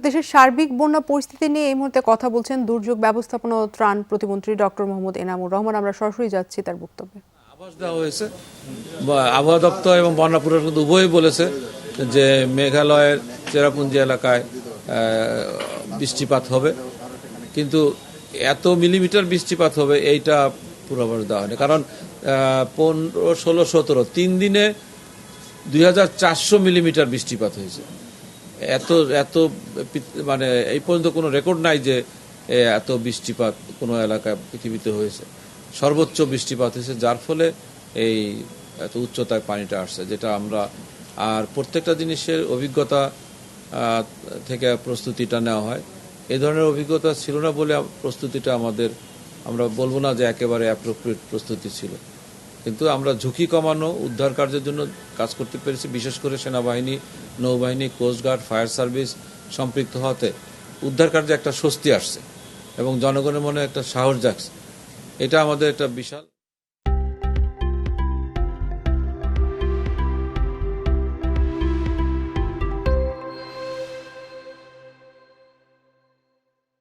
দেশের সার্বিক বন্যা পরিস্থিতি নিয়ে এই মুহূর্তে কথা বলছেন দুর্যোগ ব্যবস্থাপনা ও ত্রাণ প্রতিমন্ত্রী ডক্টর মোহাম্মদ এনামুর রহমান। আমরা সরাসরি যাচ্ছি তার বক্তব্যে। আভাস দেওয়া হয়েছে, আবহাওয়া দপ্তর এবং বন্যা পরিষদ উভয়ই বলেছে যে মেঘালয়ের চেরাপুঞ্জি এলাকায় বৃষ্টিপাত হবে, কিন্তু এত মিলিমিটার বৃষ্টিপাত হবে এইটা পূর্বাভাস দেওয়া হয়নি। কারণ 15, 16, 17 3 দিনে 2400 মিলিমিটার বৃষ্টিপাত হয়েছে। এত মানে এই পর্যন্ত কোনো রেকর্ড নাই যে এত বৃষ্টিপাত কোনো এলাকায় পৃথিবীতে হয়েছে। সর্বোচ্চ বৃষ্টিপাত হয়েছে, যার ফলে এই এত উচ্চতায় পানিটা আসছে, যেটা আমরা আর প্রত্যেকটা জিনিসের অভিজ্ঞতা থেকে প্রস্তুতিটা নেওয়া হয়। এই ধরনের অভিজ্ঞতা ছিল না বলে প্রস্তুতিটা আমরা বলবো না যে একেবারে অ্যাপ্রোপ্রিয়েট প্রস্তুতি ছিল, কিন্তু আমরা ঝুঁকি কমানো, উদ্ধার কার্যের জন্য কাজ করতে পেরেছি। বিশেষ করে সেনাবাহিনী, নৌবাহিনী, কোস্টগার্ড, ফায়ার সার্ভিস সম্পৃক্ত হতে উদ্ধার কার্যে একটা স্বস্তি আসছে এবং জনগণের মনে একটা সাহস জাগছে। এটা আমাদের একটা বিশাল